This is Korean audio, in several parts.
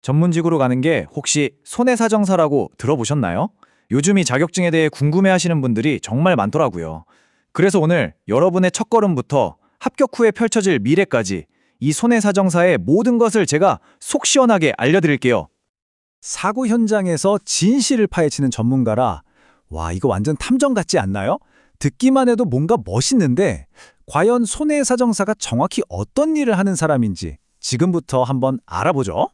전문직으로 가는 게 혹시 손해사정사라고 들어보셨나요? 요즘 이 자격증에 대해 궁금해하시는 분들이 정말 많더라고요. 그래서 오늘 여러분의 첫걸음부터 합격 후에 펼쳐질 미래까지 이 손해사정사의 모든 것을 제가 속 시원하게 알려드릴게요. 사고 현장에서 진실을 파헤치는 전문가라. 와, 이거 완전 탐정 같지 않나요? 듣기만 해도 뭔가 멋있는데 과연 손해사정사가 정확히 어떤 일을 하는 사람인지 지금부터 한번 알아보죠.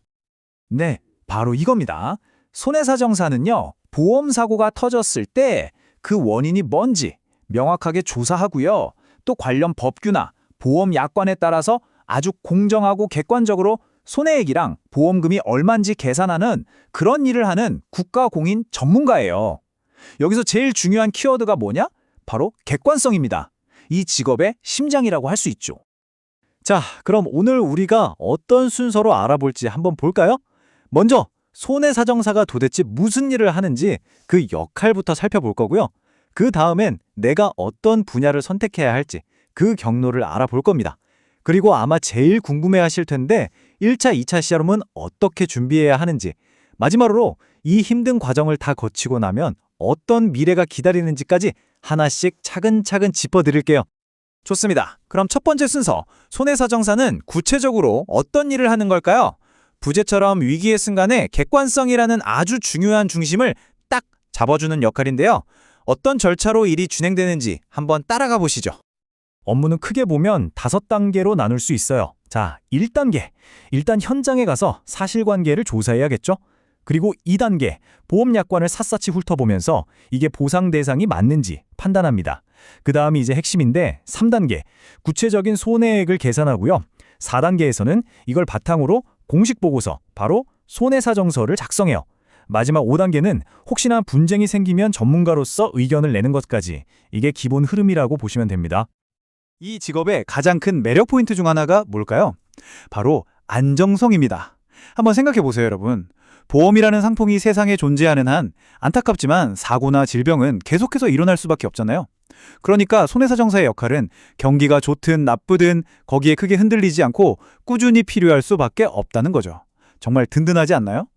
네, 바로 이겁니다. 손해사정사는요, 보험사고가 터졌을 때 그 원인이 뭔지 명확하게 조사하고요. 또 관련 법규나 보험 약관에 따라서 아주 공정하고 객관적으로 손해액이랑 보험금이 얼만지 계산하는 그런 일을 하는 국가공인 전문가예요. 여기서 제일 중요한 키워드가 뭐냐? 바로 객관성입니다. 이 직업의 심장이라고 할 수 있죠. 자, 그럼 오늘 우리가 어떤 순서로 알아볼지 한번 볼까요? 먼저 손해사정사가 도대체 무슨 일을 하는지 그 역할부터 살펴볼 거고요. 그 다음엔 내가 어떤 분야를 선택해야 할지 그 경로를 알아볼 겁니다. 그리고 아마 제일 궁금해하실 텐데 1차, 2차 시험은 어떻게 준비해야 하는지, 마지막으로 이 힘든 과정을 다 거치고 나면 어떤 미래가 기다리는지까지 하나씩 차근차근 짚어드릴게요. 좋습니다. 그럼 첫 번째 순서, 손해사정사는 구체적으로 어떤 일을 하는 걸까요? 부재처럼 위기의 순간에 객관성이라는 아주 중요한 중심을 딱 잡아주는 역할인데요. 어떤 절차로 일이 진행되는지 한번 따라가 보시죠. 업무는 크게 보면 5단계로 나눌 수 있어요. 자, 1단계. 일단 현장에 가서 사실관계를 조사해야겠죠? 그리고 2단계. 보험 약관을 샅샅이 훑어보면서 이게 보상 대상이 맞는지 판단합니다. 그 다음이 이제 핵심인데 3단계. 구체적인 손해액을 계산하고요. 4단계에서는 이걸 바탕으로 공식 보고서, 바로 손해사정서를 작성해요. 마지막 5단계는 혹시나 분쟁이 생기면 전문가로서 의견을 내는 것까지, 이게 기본 흐름이라고 보시면 됩니다. 이 직업의 가장 큰 매력 포인트 중 하나가 뭘까요? 바로 안정성입니다. 한번 생각해 보세요, 여러분. 보험이라는 상품이 세상에 존재하는 한 안타깝지만 사고나 질병은 계속해서 일어날 수밖에 없잖아요. 그러니까 손해사정사의 역할은 경기가 좋든 나쁘든 거기에 크게 흔들리지 않고 꾸준히 필요할 수밖에 없다는 거죠. 정말 든든하지 않나요?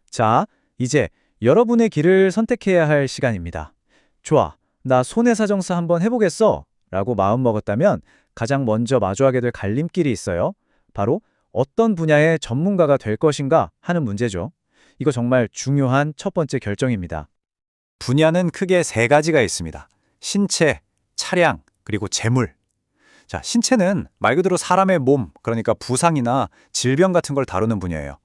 자, 이제 여러분의 길을 선택해야 할 시간입니다. 좋아, 나 손해사정사 한번 해보겠어 라고 마음먹었다면 가장 먼저 마주하게 될 갈림길이 있어요. 바로 어떤 분야의 전문가가 될 것인가 하는 문제죠. 이거 정말 중요한 첫 번째 결정입니다. 분야는 크게 3가지가 있습니다. 신체, 차량, 그리고 재물. 자, 신체는 말 그대로 사람의 몸, 그러니까 부상이나 질병 같은 걸 다루는 분야예요.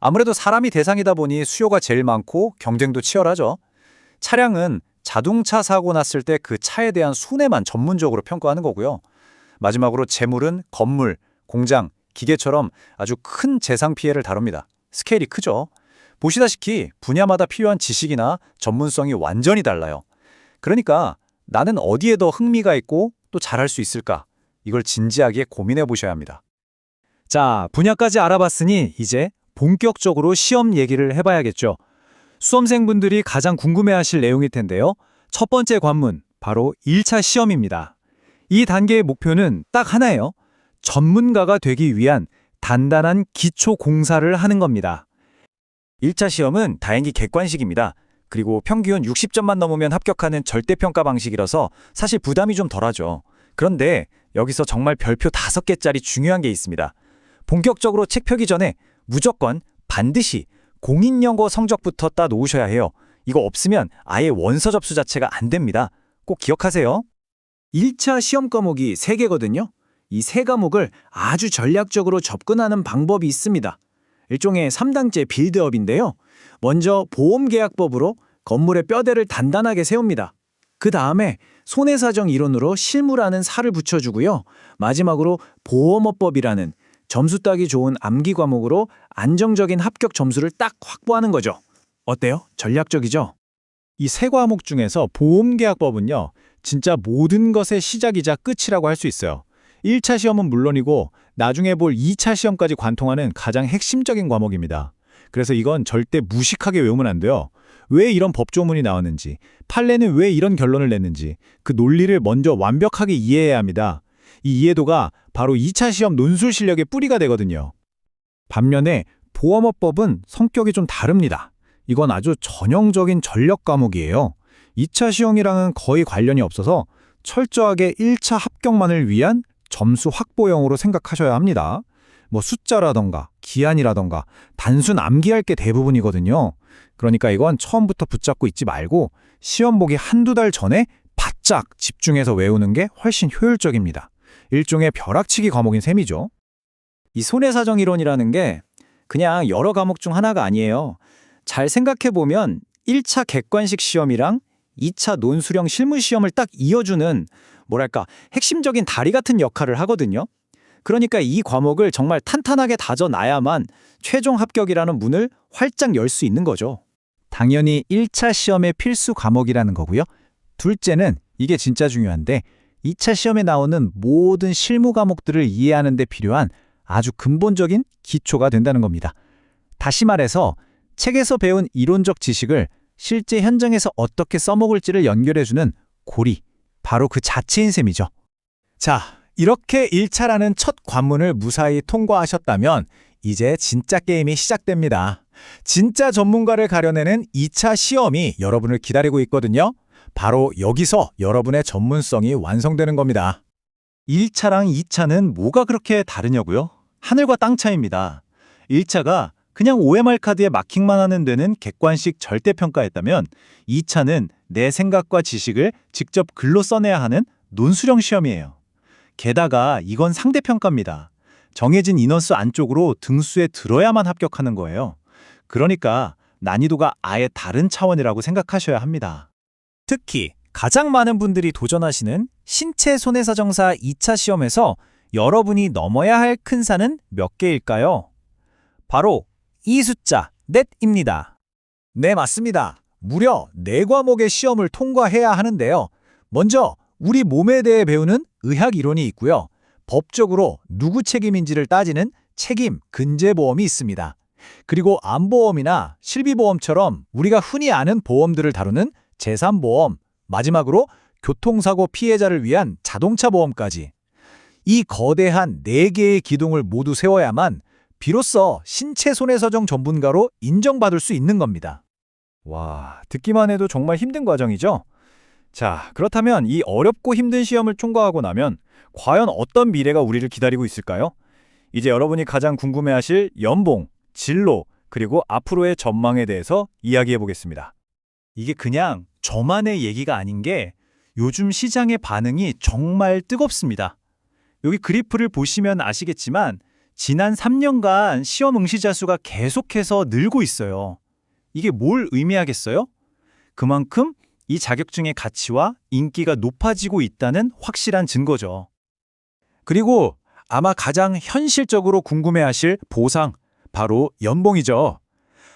아무래도 사람이 대상이다 보니 수요가 제일 많고 경쟁도 치열하죠. 차량은 자동차 사고 났을 때 그 차에 대한 손해만 전문적으로 평가하는 거고요. 마지막으로 재물은 건물, 공장, 기계처럼 아주 큰 재상 피해를 다룹니다. 스케일이 크죠. 보시다시피 분야마다 필요한 지식이나 전문성이 완전히 달라요. 그러니까 나는 어디에 더 흥미가 있고 또 잘할 수 있을까? 이걸 진지하게 고민해 보셔야 합니다. 자, 분야까지 알아봤으니 이제 본격적으로 시험 얘기를 해봐야겠죠. 수험생분들이 가장 궁금해하실 내용일 텐데요. 첫 번째 관문, 바로 1차 시험입니다. 이 단계의 목표는 딱 하나예요. 전문가가 되기 위한 단단한 기초 공사를 하는 겁니다. 1차 시험은 다행히 객관식입니다. 그리고 평균 60점만 넘으면 합격하는 절대평가 방식이라서 사실 부담이 좀 덜하죠. 그런데 여기서 정말 별표 5개짜리 중요한 게 있습니다. 본격적으로 책 펴기 전에 무조건 반드시 공인연고 성적부터 따 놓으셔야 해요. 이거 없으면 아예 원서 접수 자체가 안 됩니다. 꼭 기억하세요. 1차 시험 과목이 3개거든요. 이 3과목을 아주 전략적으로 접근하는 방법이 있습니다. 일종의 3단계 빌드업인데요. 먼저 보험계약법으로 건물의 뼈대를 단단하게 세웁니다. 그 다음에 손해사정 이론으로 실무라는 살을 붙여주고요. 마지막으로 보험업법이라는 점수 따기 좋은 암기 과목으로 안정적인 합격 점수를 딱 확보하는 거죠. 어때요? 전략적이죠? 이 3과목 중에서 보험계약법은요, 진짜 모든 것의 시작이자 끝이라고 할 수 있어요. 1차 시험은 물론이고 나중에 볼 2차 시험까지 관통하는 가장 핵심적인 과목입니다. 그래서 이건 절대 무식하게 외우면 안 돼요. 왜 이런 법조문이 나왔는지, 판례는 왜 이런 결론을 냈는지 그 논리를 먼저 완벽하게 이해해야 합니다. 이 이해도가 바로 2차 시험 논술 실력의 뿌리가 되거든요. 반면에 보험업법은 성격이 좀 다릅니다. 이건 아주 전형적인 전력 과목이에요. 2차 시험이랑은 거의 관련이 없어서 철저하게 1차 합격만을 위한 점수 확보형으로 생각하셔야 합니다. 뭐 숫자라던가 기한이라던가 단순 암기할 게 대부분이거든요. 그러니까 이건 처음부터 붙잡고 있지 말고 시험 보기 한두 달 전에 바짝 집중해서 외우는 게 훨씬 효율적입니다. 일종의 벼락치기 과목인 셈이죠. 이 손해사정 이론이라는 게 그냥 여러 과목 중 하나가 아니에요. 잘 생각해보면 1차 객관식 시험이랑 2차 논술형 실무 시험을 딱 이어주는 뭐랄까 핵심적인 다리 같은 역할을 하거든요. 그러니까 이 과목을 정말 탄탄하게 다져놔야만 최종 합격이라는 문을 활짝 열 수 있는 거죠. 당연히 1차 시험의 필수 과목이라는 거고요. 둘째는 이게 진짜 중요한데 2차 시험에 나오는 모든 실무 과목들을 이해하는 데 필요한 아주 근본적인 기초가 된다는 겁니다. 다시 말해서 책에서 배운 이론적 지식을 실제 현장에서 어떻게 써먹을지를 연결해주는 고리, 바로 그 자체인 셈이죠. 자, 이렇게 1차라는 첫 관문을 무사히 통과하셨다면 이제 진짜 게임이 시작됩니다. 진짜 전문가를 가려내는 2차 시험이 여러분을 기다리고 있거든요. 바로 여기서 여러분의 전문성이 완성되는 겁니다. 1차랑 2차는 뭐가 그렇게 다르냐고요? 하늘과 땅 차이입니다. 1차가 그냥 OMR 카드에 마킹만 하는 데는 객관식 절대평가였다면 2차는 내 생각과 지식을 직접 글로 써내야 하는 논술형 시험이에요. 게다가 이건 상대평가입니다. 정해진 인원수 안쪽으로 등수에 들어야만 합격하는 거예요. 그러니까 난이도가 아예 다른 차원이라고 생각하셔야 합니다. 특히 가장 많은 분들이 도전하시는 신체 손해사정사 2차 시험에서 여러분이 넘어야 할 큰 산은 몇 개일까요? 바로 이 숫자, 넷입니다. 네, 맞습니다. 무려 4과목의 시험을 통과해야 하는데요. 먼저 우리 몸에 대해 배우는 의학 이론이 있고요. 법적으로 누구 책임인지를 따지는 책임 근제보험이 있습니다. 그리고 암보험이나 실비보험처럼 우리가 흔히 아는 보험들을 다루는 재산보험, 마지막으로 교통사고 피해자를 위한 자동차 보험까지. 이 거대한 4개의 기둥을 모두 세워야만 비로소 신체 손해사정 전문가로 인정받을 수 있는 겁니다. 와, 듣기만 해도 정말 힘든 과정이죠? 자, 그렇다면 이 어렵고 힘든 시험을 통과하고 나면 과연 어떤 미래가 우리를 기다리고 있을까요? 이제 여러분이 가장 궁금해하실 연봉, 진로, 그리고 앞으로의 전망에 대해서 이야기해 보겠습니다. 이게 그냥 저만의 얘기가 아닌 게 요즘 시장의 반응이 정말 뜨겁습니다. 여기 그래프를 보시면 아시겠지만 지난 3년간 시험 응시자 수가 계속해서 늘고 있어요. 이게 뭘 의미하겠어요? 그만큼 이 자격증의 가치와 인기가 높아지고 있다는 확실한 증거죠. 그리고 아마 가장 현실적으로 궁금해하실 보상, 바로 연봉이죠.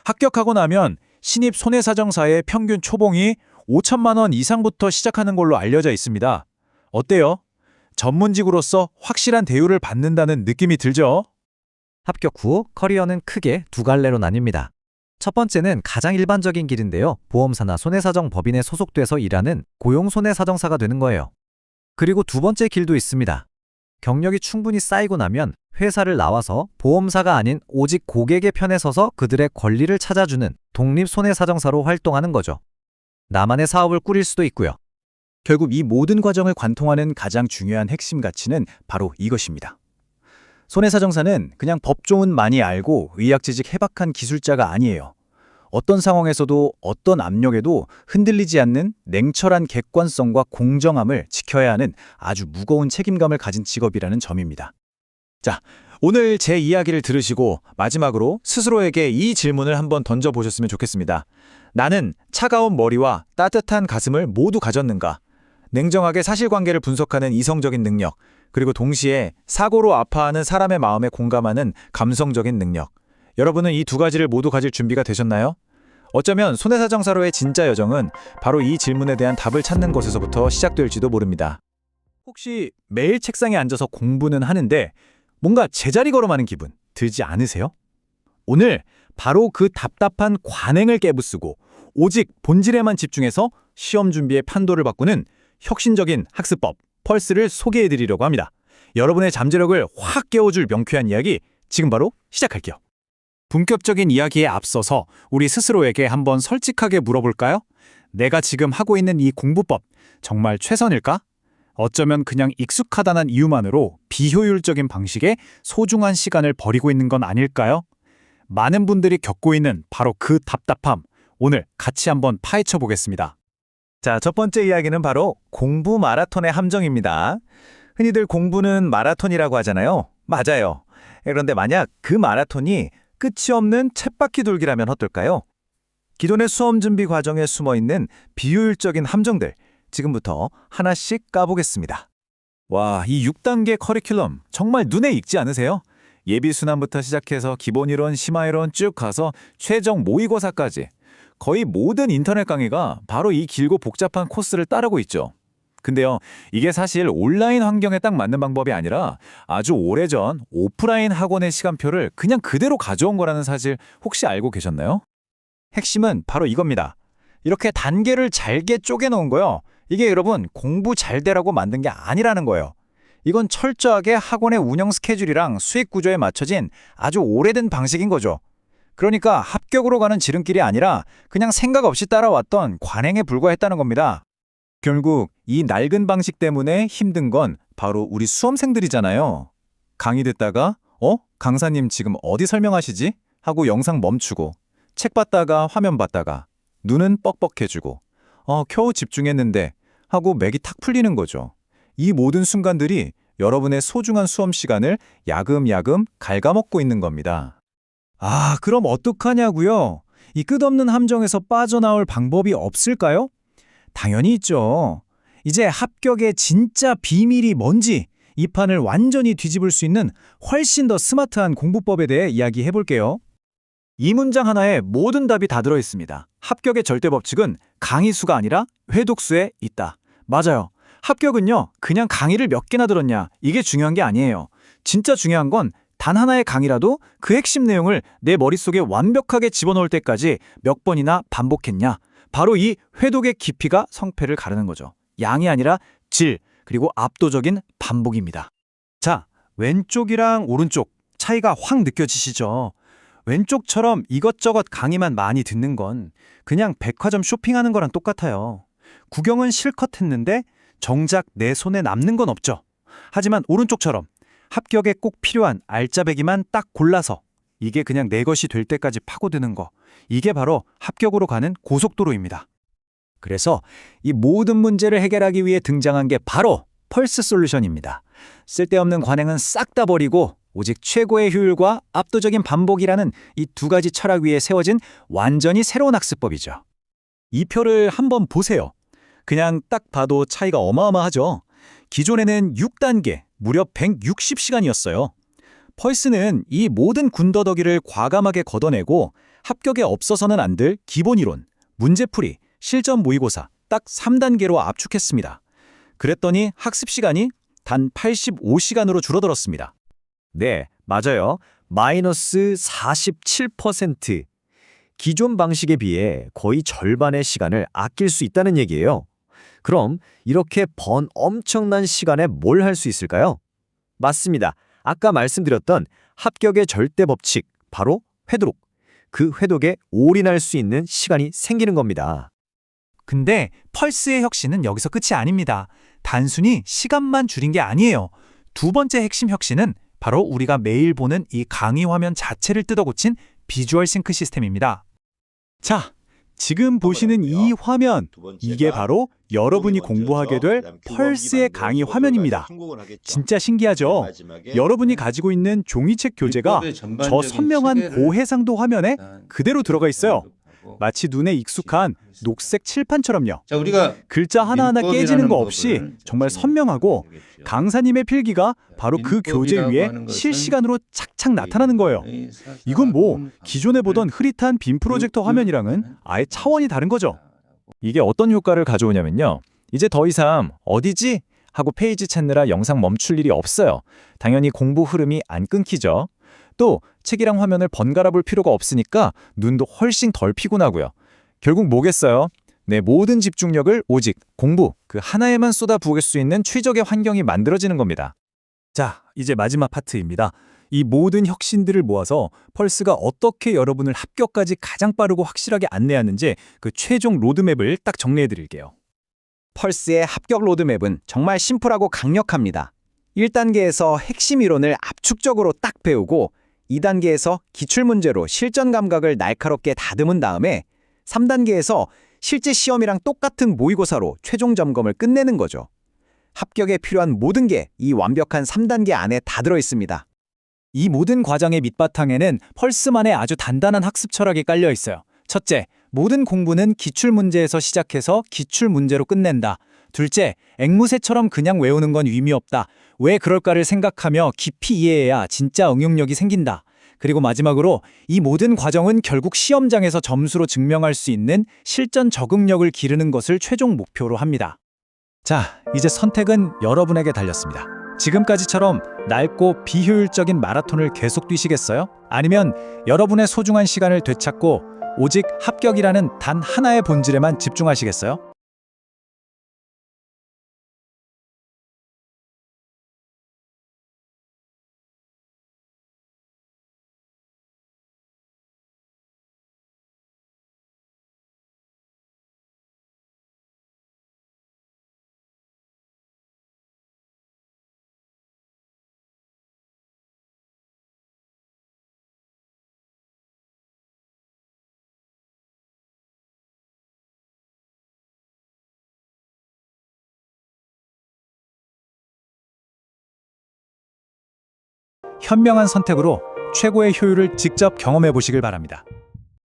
합격하고 나면 신입 손해사정사의 평균 초봉이 5천만 원 이상부터 시작하는 걸로 알려져 있습니다. 어때요? 전문직으로서 확실한 대우를 받는다는 느낌이 들죠? 합격 후 커리어는 크게 두 갈래로 나뉩니다. 첫 번째는 가장 일반적인 길인데요. 보험사나 손해사정 법인에 소속돼서 일하는 고용 손해사정사가 되는 거예요. 그리고 두 번째 길도 있습니다. 경력이 충분히 쌓이고 나면 회사를 나와서 보험사가 아닌 오직 고객의 편에 서서 그들의 권리를 찾아주는 독립 손해사정사로 활동하는 거죠. 나만의 사업을 꾸릴 수도 있고요. 결국 이 모든 과정을 관통하는 가장 중요한 핵심 가치는 바로 이것입니다. 손해사정사는 그냥 법조문 많이 알고 의학지식 해박한 기술자가 아니에요. 어떤 상황에서도 어떤 압력에도 흔들리지 않는 냉철한 객관성과 공정함을 지켜야 하는 아주 무거운 책임감을 가진 직업이라는 점입니다. 자, 오늘 제 이야기를 들으시고 마지막으로 스스로에게 이 질문을 한번 던져보셨으면 좋겠습니다. 나는 차가운 머리와 따뜻한 가슴을 모두 가졌는가? 냉정하게 사실관계를 분석하는 이성적인 능력, 그리고 동시에 사고로 아파하는 사람의 마음에 공감하는 감성적인 능력. 여러분은 이 두 가지를 모두 가질 준비가 되셨나요? 어쩌면 손해사정사로의 진짜 여정은 바로 이 질문에 대한 답을 찾는 것에서부터 시작될지도 모릅니다. 혹시 매일 책상에 앉아서 공부는 하는데 뭔가 제자리 걸음하는 기분 들지 않으세요? 오늘 바로 그 답답한 관행을 깨부수고 오직 본질에만 집중해서 시험 준비의 판도를 바꾸는 혁신적인 학습법 펄스를 소개해드리려고 합니다. 여러분의 잠재력을 확 깨워줄 명쾌한 이야기 지금 바로 시작할게요. 본격적인 이야기에 앞서서 우리 스스로에게 한번 솔직하게 물어볼까요? 내가 지금 하고 있는 이 공부법 정말 최선일까? 어쩌면 그냥 익숙하다는 이유만으로 비효율적인 방식에 소중한 시간을 버리고 있는 건 아닐까요? 많은 분들이 겪고 있는 바로 그 답답함, 오늘 같이 한번 파헤쳐 보겠습니다. 자, 첫 번째 이야기는 바로 공부 마라톤의 함정입니다. 흔히들 공부는 마라톤이라고 하잖아요. 맞아요. 그런데 만약 그 마라톤이 끝이 없는 쳇바퀴 돌기라면 어떨까요? 기존의 수험 준비 과정에 숨어 있는 비효율적인 함정들, 지금부터 하나씩 까보겠습니다. 와, 이 6단계 커리큘럼 정말 눈에 익지 않으세요? 예비 순환부터 시작해서 기본 이론, 심화 이론 쭉 가서 최종 모의고사까지 거의 모든 인터넷 강의가 바로 이 길고 복잡한 코스를 따르고 있죠. 근데요, 이게 사실 온라인 환경에 딱 맞는 방법이 아니라 아주 오래전 오프라인 학원의 시간표를 그냥 그대로 가져온 거라는 사실 혹시 알고 계셨나요? 핵심은 바로 이겁니다. 이렇게 단계를 잘게 쪼개놓은 거요. 이게 여러분 공부 잘 되라고 만든 게 아니라는 거예요. 이건 철저하게 학원의 운영 스케줄이랑 수익 구조에 맞춰진 아주 오래된 방식인 거죠. 그러니까 합격으로 가는 지름길이 아니라 그냥 생각 없이 따라왔던 관행에 불과했다는 겁니다. 결국 이 낡은 방식 때문에 힘든 건 바로 우리 수험생들이잖아요. 강의 듣다가 강사님 지금 어디 설명하시지? 하고 영상 멈추고 책 봤다가 화면 봤다가 눈은 뻑뻑해지고 겨우 집중했는데 하고 맥이 탁 풀리는 거죠. 이 모든 순간들이 여러분의 소중한 수험 시간을 야금야금 갉아먹고 있는 겁니다. 아, 그럼 어떡하냐고요? 이 끝없는 함정에서 빠져나올 방법이 없을까요? 당연히 있죠. 이제 합격의 진짜 비밀이 뭔지 이 판을 완전히 뒤집을 수 있는 훨씬 더 스마트한 공부법에 대해 이야기해 볼게요. 이 문장 하나에 모든 답이 다 들어 있습니다. 합격의 절대 법칙은 강의 수가 아니라 회독수에 있다. 맞아요. 합격은요, 그냥 강의를 몇 개나 들었냐, 이게 중요한 게 아니에요. 진짜 중요한 건 단 하나의 강의라도 그 핵심 내용을 내 머릿속에 완벽하게 집어넣을 때까지 몇 번이나 반복했냐. 바로 이 회독의 깊이가 성패를 가르는 거죠. 양이 아니라 질, 그리고 압도적인 반복입니다. 자, 왼쪽이랑 오른쪽 차이가 확 느껴지시죠? 왼쪽처럼 이것저것 강의만 많이 듣는 건 그냥 백화점 쇼핑하는 거랑 똑같아요. 구경은 실컷 했는데 정작 내 손에 남는 건 없죠. 하지만 오른쪽처럼 합격에 꼭 필요한 알짜배기만 딱 골라서 이게 그냥 내 것이 될 때까지 파고드는 거. 이게 바로 합격으로 가는 고속도로입니다. 그래서 이 모든 문제를 해결하기 위해 등장한 게 바로 펄스 솔루션입니다. 쓸데없는 관행은 싹 다 버리고 오직 최고의 효율과 압도적인 반복이라는 이 두 가지 철학 위에 세워진 완전히 새로운 학습법이죠. 이 표를 한번 보세요. 그냥 딱 봐도 차이가 어마어마하죠. 기존에는 6단계, 무려 160시간이었어요. 펄스는 이 모든 군더더기를 과감하게 걷어내고 합격에 없어서는 안 될 기본 이론, 문제풀이, 실전 모의고사 딱 3단계로 압축했습니다. 그랬더니 학습 시간이 단 85시간으로 줄어들었습니다. 네, 맞아요. 마이너스 47%. 기존 방식에 비해 거의 절반의 시간을 아낄 수 있다는 얘기예요. 그럼 이렇게 번 엄청난 시간에 뭘 할 수 있을까요? 맞습니다. 아까 말씀드렸던 합격의 절대 법칙, 바로 회독. 그 회독에 올인할 수 있는 시간이 생기는 겁니다. 근데 펄스의 혁신은 여기서 끝이 아닙니다. 단순히 시간만 줄인 게 아니에요. 두 번째 핵심 혁신은 바로 우리가 매일 보는 이 강의 화면 자체를 뜯어고친 비주얼 싱크 시스템입니다. 자, 지금 보시는 이 화면, 이게 바로 여러분이 공부하게 될 펄스의 강의 화면입니다. 진짜 신기하죠? 여러분이 가지고 있는 종이책 교재가 저 선명한 고해상도 화면에 그대로 들어가 있어요. 마치 눈에 익숙한 녹색 칠판처럼요. 자, 우리가 글자 하나하나 깨지는 거 없이 정말 선명하고 강사님의 필기가 바로 그 교재 위에 실시간으로 착착 나타나는 거예요. 이건 뭐 기존에 보던 흐릿한 빔 프로젝터 화면이랑은 아예 차원이 다른 거죠. 이게 어떤 효과를 가져오냐면요. 이제 더 이상 어디지? 하고 페이지 찾느라 영상 멈출 일이 없어요. 당연히 공부 흐름이 안 끊기죠. 또 책이랑 화면을 번갈아 볼 필요가 없으니까 눈도 훨씬 덜 피곤하고요. 결국 뭐겠어요? 내 모든 집중력을 오직 공부 그 하나에만 쏟아부을 수 있는 최적의 환경이 만들어지는 겁니다. 자, 이제 마지막 파트입니다. 이 모든 혁신들을 모아서 펄스가 어떻게 여러분을 합격까지 가장 빠르고 확실하게 안내하는지 그 최종 로드맵을 딱 정리해 드릴게요. 펄스의 합격 로드맵은 정말 심플하고 강력합니다. 1단계에서 핵심 이론을 압축적으로 딱 배우고 2단계에서 기출문제로 실전 감각을 날카롭게 다듬은 다음에 3단계에서 실제 시험이랑 똑같은 모의고사로 최종 점검을 끝내는 거죠. 합격에 필요한 모든 게 이 완벽한 3단계 안에 다 들어 있습니다. 이 모든 과정의 밑바탕에는 펄스만의 아주 단단한 학습 철학이 깔려 있어요. 첫째, 모든 공부는 기출문제에서 시작해서 기출문제로 끝낸다. 둘째, 앵무새처럼 그냥 외우는 건 의미 없다. 왜 그럴까를 생각하며 깊이 이해해야 진짜 응용력이 생긴다. 그리고 마지막으로 이 모든 과정은 결국 시험장에서 점수로 증명할 수 있는 실전 적응력을 기르는 것을 최종 목표로 합니다. 자, 이제 선택은 여러분에게 달렸습니다. 지금까지처럼 넓고 비효율적인 마라톤을 계속 뛰시겠어요? 아니면 여러분의 소중한 시간을 되찾고 오직 합격이라는 단 하나의 본질에만 집중하시겠어요? 현명한 선택으로 최고의 효율을 직접 경험해 보시길 바랍니다.